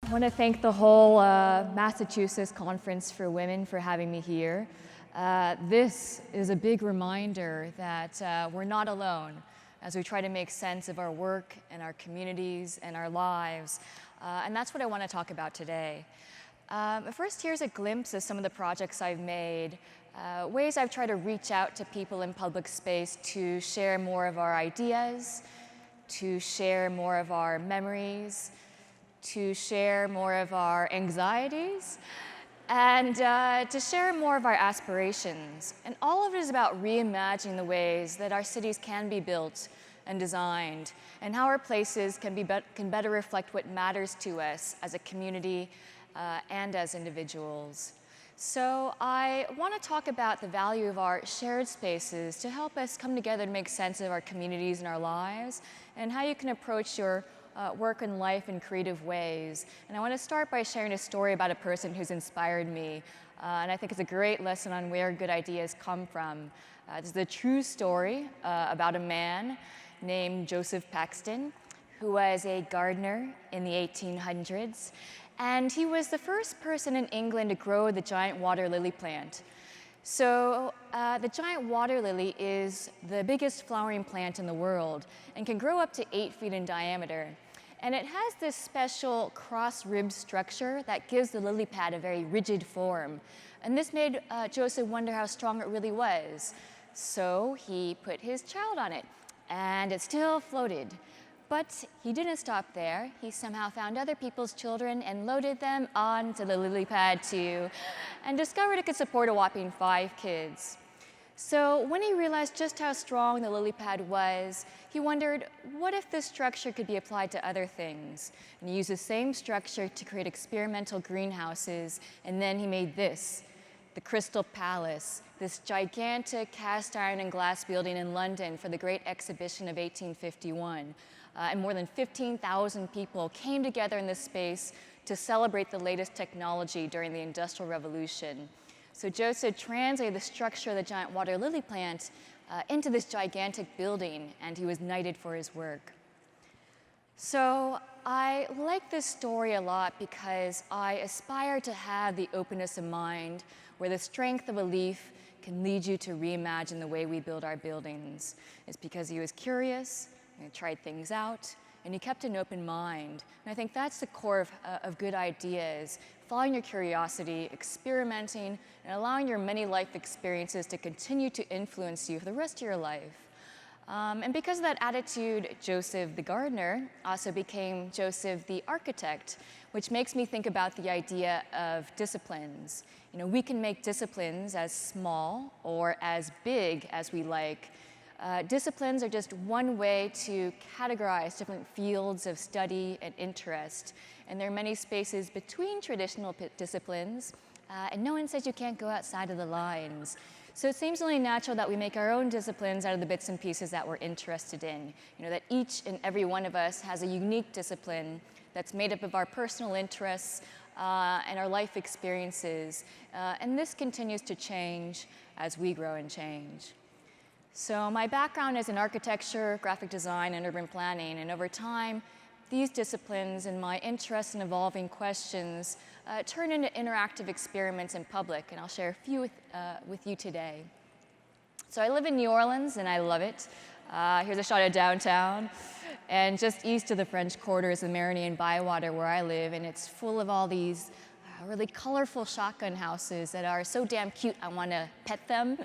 I want to thank the whole Massachusetts Conference for Women for having me here. This is a big reminder that we're not alone as we try to make sense of our work and our communities and our lives. And that's what I want to talk about today. First, here's a glimpse of some of the projects I've made, ways I've tried to reach out to people in public space to share more of our ideas, to share more of our memories, to share more of our anxieties, and to share more of our aspirations. And all of it is about reimagining the ways that our cities can be built and designed, and how our places can better reflect what matters to us as a community and as individuals. So I want to talk about the value of our shared spaces to help us come together to make sense of our communities and our lives, and how you can approach your work and life in creative ways. And I want to start by sharing a story about a person who's inspired me, and I think it's a great lesson on where good ideas come from. This is a true story about a man named Joseph PAXTON, who was a gardener in the 1800s, and he was the first person in England to grow the giant water lily plant. So the giant water lily is the biggest flowering plant in the world and can grow up to 8 feet in diameter. And it has this special cross-ribbed structure that gives the lily pad a very rigid form. And this made Joseph wonder how strong it really was. So he put his child on it, and it still floated. But he didn't stop there. He somehow found other people's children and loaded them onto the lily pad too, and discovered it could support a whopping 5 kids. So when he realized just how strong the lily pad was, he wondered, what if this structure could be applied to other things? And he used the same structure to create experimental greenhouses, and then he made this, the Crystal Palace, this gigantic cast iron and glass building in London for the Great Exhibition of 1851. And more than 15,000 people came together in this space to celebrate the latest technology during the Industrial Revolution. So Joseph translated the structure of the giant water lily plant into this gigantic building, and he was knighted for his work. So I like this story a lot because I aspire to have the openness of mind where the strength of a leaf can lead you to reimagine the way we build our buildings. It's because he was curious, and he tried things out, and he kept an open mind. And I think that's the core of good ideas, following your curiosity, experimenting, and allowing your many life experiences to continue to influence you for the rest of your life. And because of that attitude, Joseph the gardener also became Joseph the architect, which makes me think about the idea of disciplines. You know, we can make disciplines as small or as big as we like. Disciplines are just one way to categorize different fields of study and interest. And there are many spaces between traditional disciplines, and no one says you can't go outside of the lines. So it seems only natural that we make our own disciplines out of the bits and pieces that we're interested in. You know, that each and every one of us has a unique discipline that's made up of our personal interests and our life experiences. And this continues to change as we grow and change. So my background is in architecture, graphic design, and urban planning, and over time, these disciplines and my interest in evolving questions turn into interactive experiments in public, and I'll share a few with you today. So I live in New Orleans, and I love it. Here's a shot of downtown, and just east of the French Quarter is the Marigny and Bywater where I live, and it's full of all these really colorful shotgun houses that are so damn cute I want to pet them.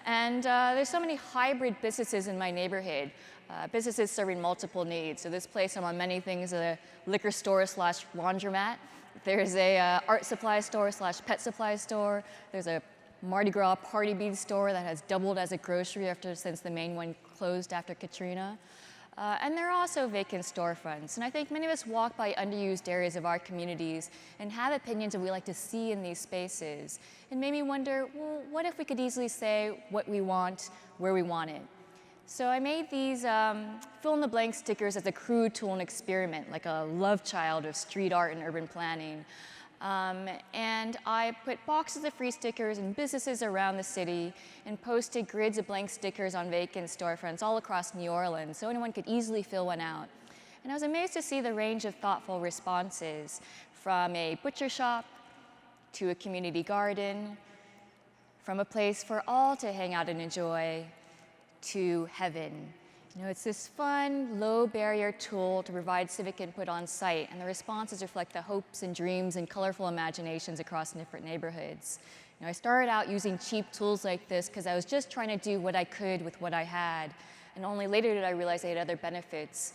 And there's so many hybrid businesses in my neighborhood, businesses serving multiple needs. So this place, among many things, a liquor store slash laundromat. There's a art supply store slash pet supply store. There's a Mardi Gras party bead store that has doubled as a grocery since the main one closed after Katrina. And there are also vacant storefronts. And I think many of us walk by underused areas of our communities and have opinions that we like to see in these spaces. And made me wonder, well, what if we could easily say what we want, where we want it? So I made these fill-in-the-blank stickers as a crude tool and experiment, like a love child of street art and urban planning. And I put boxes of free stickers in businesses around the city and posted grids of blank stickers on vacant storefronts all across New Orleans so anyone could easily fill one out. And I was amazed to see the range of thoughtful responses, from a butcher shop to a community garden, from a place for all to hang out and enjoy, to heaven. You know, it's this fun, low-barrier tool to provide civic input on site, and the responses reflect the hopes and dreams and colorful imaginations across different neighborhoods. You know, I started out using cheap tools like this because I was just trying to do what I could with what I had, and only later did I realize they had other benefits.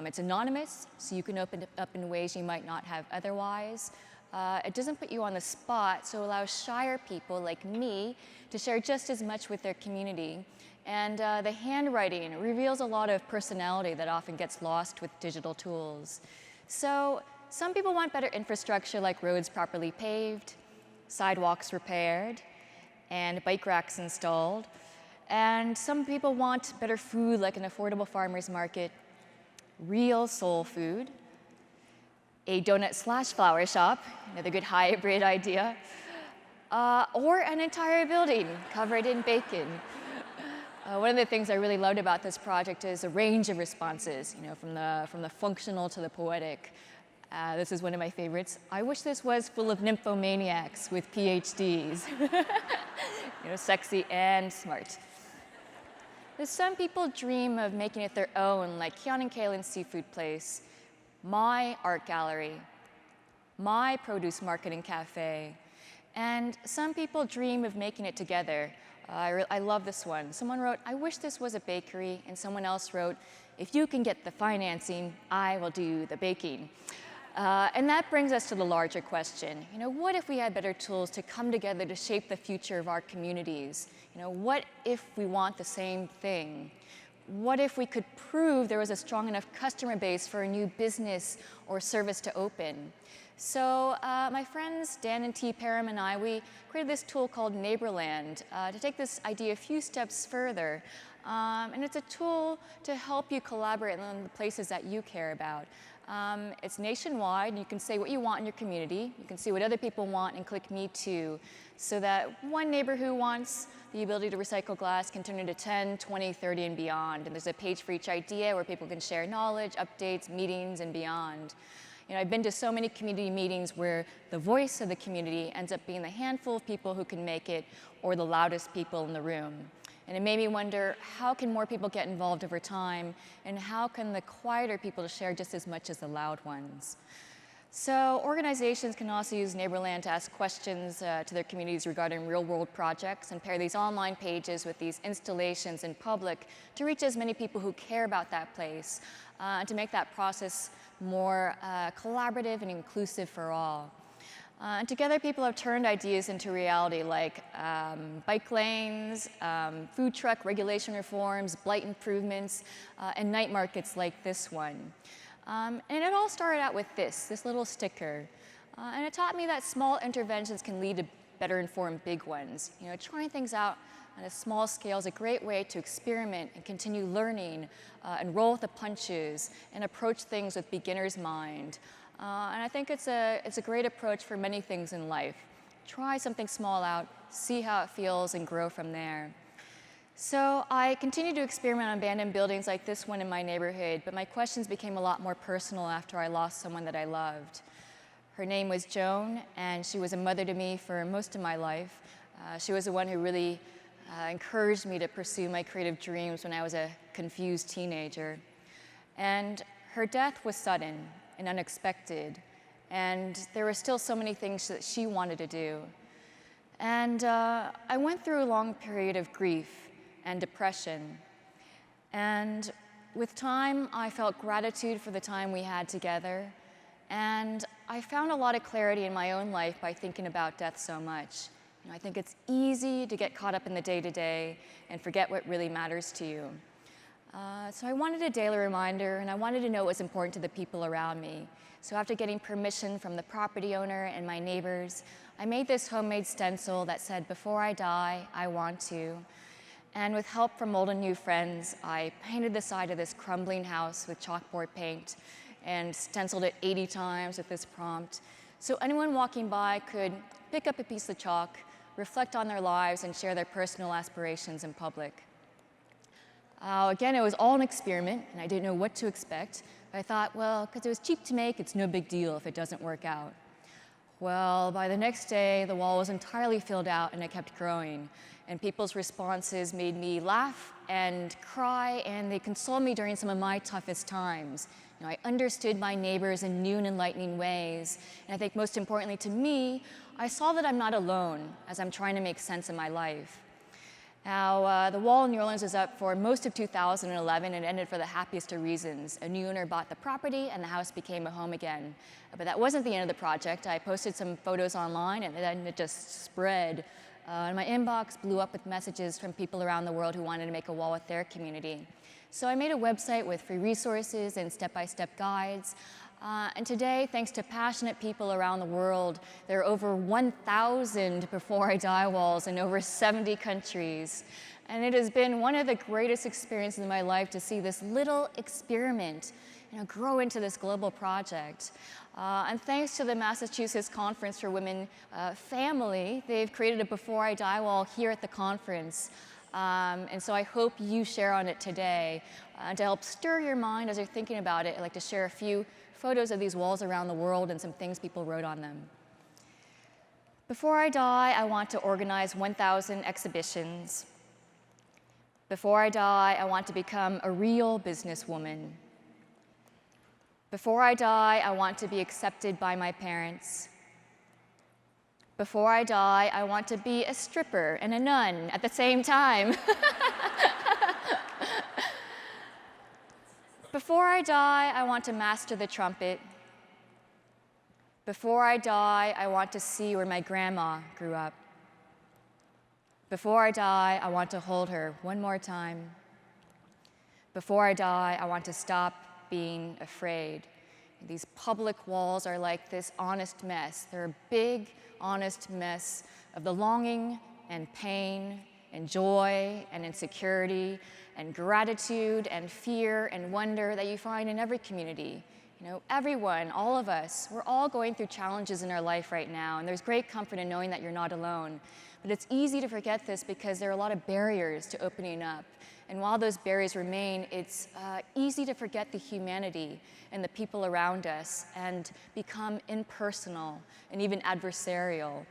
It's anonymous, so you can open it up in ways you might not have otherwise. It doesn't put you on the spot, so allows shyer people like me to share just as much with their community. And the handwriting reveals a lot of personality that often gets lost with digital tools. So some people want better infrastructure, like roads properly paved, sidewalks repaired, and bike racks installed. And some people want better food, like an affordable farmer's market, real soul food, a donut/flower shop, another good hybrid idea, or an entire building covered in bacon. One of the things I really loved about this project is a range of responses, you know, from the functional to the poetic. This is one of my favorites. I wish this was full of nymphomaniacs with PhDs. You know, sexy and smart. Some people dream of making it their own, like Keon and Kaylin's Seafood Place, my art gallery, my produce market and cafe. And some people dream of making it together. I love this one. Someone wrote, I wish this was a bakery, and someone else wrote, if you can get the financing, I will do the baking. And that brings us to the larger question. You know, what if we had better tools to come together to shape the future of our communities? You know, what if we want the same thing? What if we could prove there was a strong enough customer base for a new business or service to open? So my friends Dan and T. Parham and I, we created this tool called Neighborland to take this idea a few steps further. And it's a tool to help you collaborate on the places that you care about. It's nationwide. You can say what you want in your community. You can see what other people want and click Me Too, so that one neighbor who wants the ability to recycle glass can turn into 10, 20, 30, and beyond. And there's a page for each idea where people can share knowledge, updates, meetings, and beyond. You know, I've been to so many community meetings where the voice of the community ends up being the handful of people who can make it, or the loudest people in the room. And it made me wonder, how can more people get involved over time, and how can the quieter people share just as much as the loud ones? So organizations can also use Neighborland to ask questions to their communities regarding real-world projects, and pair these online pages with these installations in public to reach as many people who care about that place, and to make that process more collaborative and inclusive for all. And together, people have turned ideas into reality, like bike lanes, food truck regulation reforms, blight improvements, and night markets like this one. And it all started out with this little sticker. And it taught me that small interventions can lead to better informed big ones. You know, trying things out on a small scale is a great way to experiment and continue learning, and roll with the punches, and approach things with beginner's mind. And I think it's a great approach for many things in life. Try something small out, see how it feels, and grow from there. So I continued to experiment on abandoned buildings like this one in my neighborhood, but my questions became a lot more personal after I lost someone that I loved. Her name was Joan, and she was a mother to me for most of my life. She was the one who really encouraged me to pursue my creative dreams when I was a confused teenager. And her death was sudden and unexpected, and there were still so many things that she wanted to do. And I went through a long period of grief and depression. And with time, I felt gratitude for the time we had together, and I found a lot of clarity in my own life by thinking about death so much. You know, I think it's easy to get caught up in the day-to-day and forget what really matters to you. So I wanted a daily reminder, and I wanted to know what was important to the people around me. So after getting permission from the property owner and my neighbors, I made this homemade stencil that said, "Before I die, I want to." And with help from old and new friends, I painted the side of this crumbling house with chalkboard paint and stenciled it 80 times with this prompt. So anyone walking by could pick up a piece of chalk, reflect on their lives, and share their personal aspirations in public. Again, it was all an experiment, and I didn't know what to expect, I thought, well, because it was cheap to make, it's no big deal if it doesn't work out. Well, by the next day, the wall was entirely filled out and it kept growing. And people's responses made me laugh and cry, and they consoled me during some of my toughest times. I understood my neighbors in new and enlightening ways. And I think most importantly to me, I saw that I'm not alone as I'm trying to make sense of my life. Now, the wall in New Orleans was up for most of 2011 and ended for the happiest of reasons. A new owner bought the property and the house became a home again. But that wasn't the end of the project. I posted some photos online and then it just spread. And my inbox blew up with messages from people around the world who wanted to make a wall with their community. So I made a website with free resources and step-by-step guides. And today, thanks to passionate people around the world, there are over 1,000 Before I Die walls in over 70 countries. And it has been one of the greatest experiences in my life to see this little experiment grow into this global project. And thanks to the Massachusetts Conference for Women family, they've created a Before I Die wall here at the conference. And so I hope you share on it today. To help stir your mind as you're thinking about it, I'd like to share a few photos of these walls around the world and some things people wrote on them. Before I die, I want to organize 1,000 exhibitions. Before I die, I want to become a real businesswoman. Before I die, I want to be accepted by my parents. Before I die, I want to be a stripper and a nun at the same time. Before I die, I want to master the trumpet. Before I die, I want to see where my grandma grew up. Before I die, I want to hold her one more time. Before I die, I want to stop being afraid. These public walls are like this honest mess. They're a big, honest mess of the longing and pain and joy and insecurity and gratitude and fear and wonder that you find in every community. Everyone, all of us, we're all going through challenges in our life right now, and there's great comfort in knowing that you're not alone. But it's easy to forget this because there are a lot of barriers to opening up. And while those barriers remain, it's easy to forget the humanity and the people around us and become impersonal and even adversarial.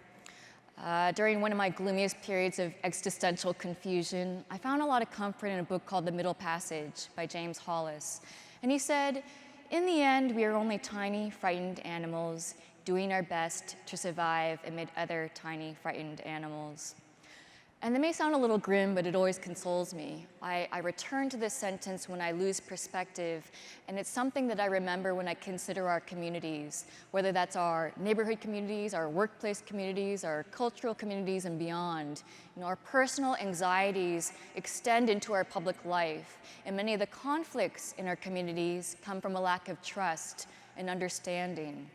During one of my gloomiest periods of existential confusion, I found a lot of comfort in a book called The Middle Passage by James Hollis. And he said, "In the end, we are only tiny, frightened animals doing our best to survive amid other tiny, frightened animals." And that may sound a little grim, but it always consoles me. I return to this sentence when I lose perspective, and it's something that I remember when I consider our communities, whether that's our neighborhood communities, our workplace communities, our cultural communities, and beyond. Our personal anxieties extend into our public life, and many of the conflicts in our communities come from a lack of trust and understanding.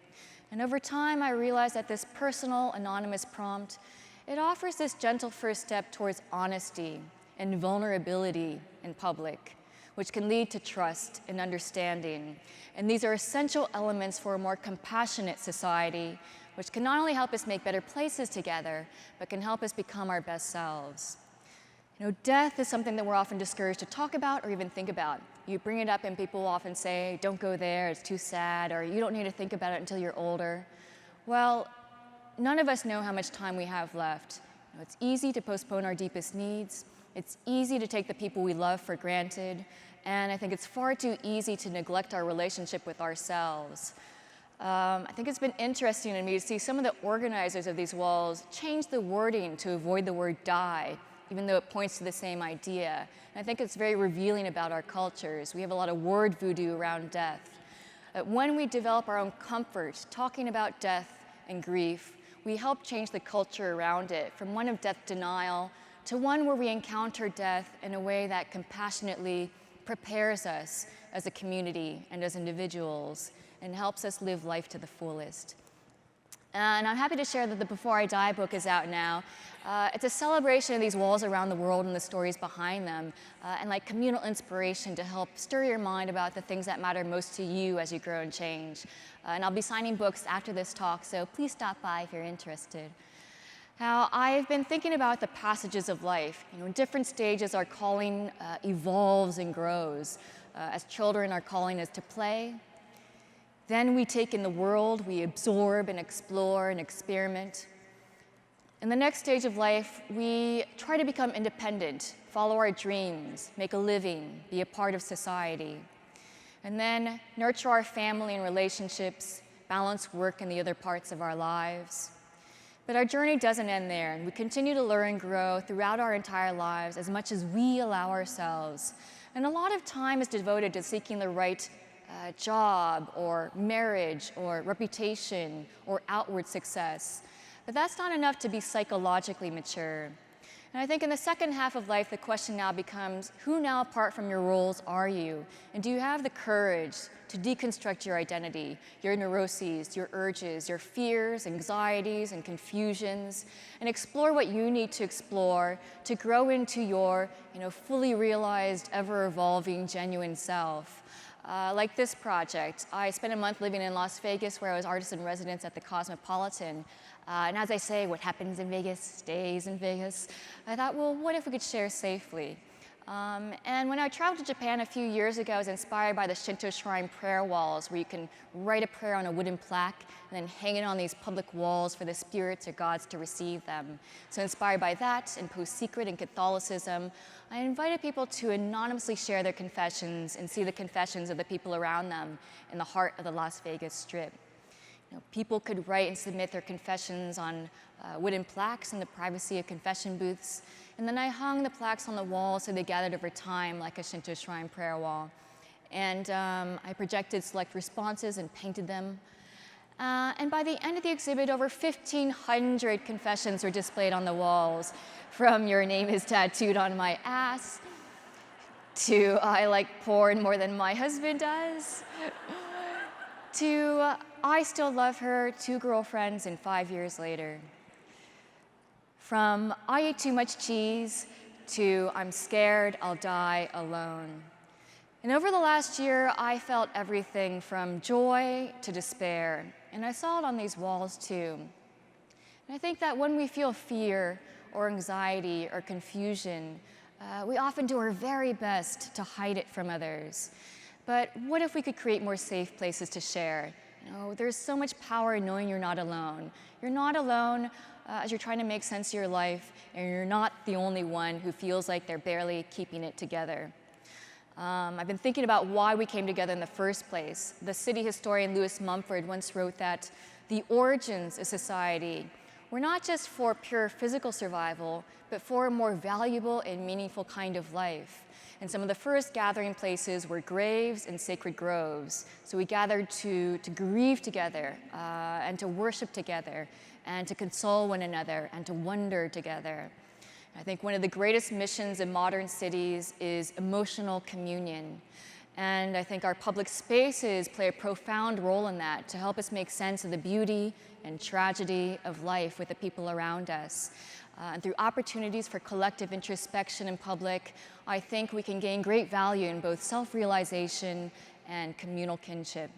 And over time, I realized that this personal, anonymous prompt, it offers this gentle first step towards honesty and vulnerability in public, which can lead to trust and understanding. And these are essential elements for a more compassionate society, which can not only help us make better places together, but can help us become our best selves. Death is something that we're often discouraged to talk about or even think about. You bring it up and people often say, "Don't go there, it's too sad," or "You don't need to think about it until you're older." Well, none of us know how much time we have left. It's easy to postpone our deepest needs. It's easy to take the people we love for granted. And I think it's far too easy to neglect our relationship with ourselves. I think it's been interesting to me to see some of the organizers of these walls change the wording to avoid the word die, even though it points to the same idea. And I think it's very revealing about our cultures. We have a lot of word voodoo around death. When we develop our own comfort talking about death and grief, we help change the culture around it from one of death denial to one where we encounter death in a way that compassionately prepares us as a community and as individuals and helps us live life to the fullest. And I'm happy to share that the Before I Die book is out now. It's a celebration of these walls around the world and the stories behind them, and like communal inspiration to help stir your mind about the things that matter most to you as you grow and change. And I'll be signing books after this talk, so please stop by if you're interested. Now, I've been thinking about the passages of life. In different stages, our calling evolves and grows. As children, our calling is to play. Then we take in the world, we absorb and explore and experiment. In the next stage of life, we try to become independent, follow our dreams, make a living, be a part of society. And then nurture our family and relationships, balance work and the other parts of our lives. But our journey doesn't end there, and we continue to learn and grow throughout our entire lives as much as we allow ourselves. And a lot of time is devoted to seeking the right job or marriage or reputation or outward success. But that's not enough to be psychologically mature. And I think in the second half of life, the question now becomes, who now apart from your roles are you? And do you have the courage to deconstruct your identity, your neuroses, your urges, your fears, anxieties, and confusions, and explore what you need to explore to grow into your fully realized, ever-evolving, genuine self? Like this project, I spent a month living in Las Vegas where I was artist in residence at the Cosmopolitan. And as I say, what happens in Vegas stays in Vegas. I thought, well, what if we could share safely? And when I traveled to Japan a few years ago, I was inspired by the Shinto shrine prayer walls, where you can write a prayer on a wooden plaque and then hang it on these public walls for the spirits or gods to receive them. So inspired by that and post-secret and Catholicism, I invited people to anonymously share their confessions and see the confessions of the people around them in the heart of the Las Vegas Strip. People could write and submit their confessions on wooden plaques in the privacy of confession booths. And then I hung the plaques on the wall so they gathered over time like a Shinto shrine prayer wall. And I projected select responses and painted them. And by the end of the exhibit, over 1,500 confessions were displayed on the walls, from "your name is tattooed on my ass" to "I like porn more than my husband does" to "I still love her, 2 girlfriends and 5 years later." From "I ate too much cheese" to "I'm scared I'll die alone." And over the last year, I felt everything from joy to despair. And I saw it on these walls too. And I think that when we feel fear or anxiety or confusion, we often do our very best to hide it from others. But what if we could create more safe places to share? There's so much power in knowing you're not alone. You're not alone as you're trying to make sense of your life, and you're not the only one who feels like they're barely keeping it together. I've been thinking about why we came together in the first place. The city historian Lewis Mumford once wrote that the origins of society were not just for pure physical survival, but for a more valuable and meaningful kind of life. And some of the first gathering places were graves and sacred groves. So we gathered to grieve together and to worship together and to console one another and to wonder together. I think one of the greatest missions in modern cities is emotional communion. And I think our public spaces play a profound role in that, to help us make sense of the beauty and tragedy of life with the people around us. And through opportunities for collective introspection in public, I think we can gain great value in both self-realization and communal kinship.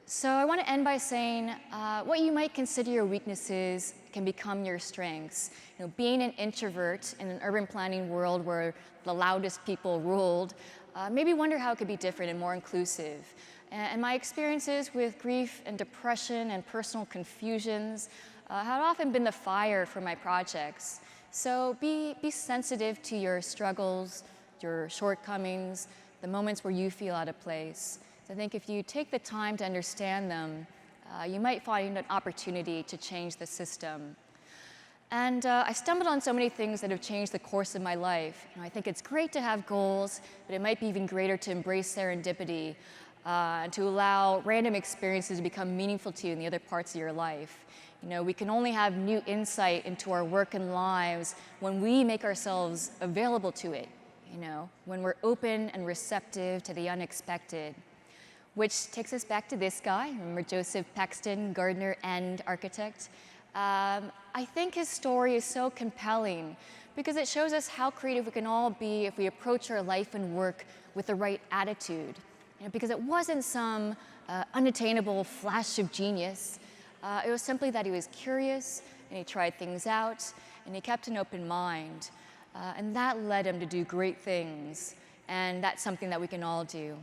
So I want to end by saying what you might consider your weaknesses can become your strengths. Being an introvert in an urban planning world where the loudest people ruled, maybe wonder how it could be different and more inclusive. And my experiences with grief and depression and personal confusions have often been the fire for my projects. So be sensitive to your struggles, your shortcomings, the moments where you feel out of place. I think if you take the time to understand them, you might find an opportunity to change the system. And I stumbled on so many things that have changed the course of my life. I think it's great to have goals, but it might be even greater to embrace serendipity and to allow random experiences to become meaningful to you in the other parts of your life. We can only have new insight into our work and lives when we make ourselves available to it, when we're open and receptive to the unexpected. Which takes us back to this guy, remember Joseph Paxton, gardener and architect? I think his story is so compelling because it shows us how creative we can all be if we approach our life and work with the right attitude. Because it wasn't some unattainable flash of genius. It was simply that he was curious and he tried things out and he kept an open mind. And that led him to do great things. and that's something that we can all do.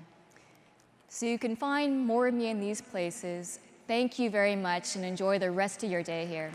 So you can find more of me in these places. Thank you very much, and enjoy the rest of your day here.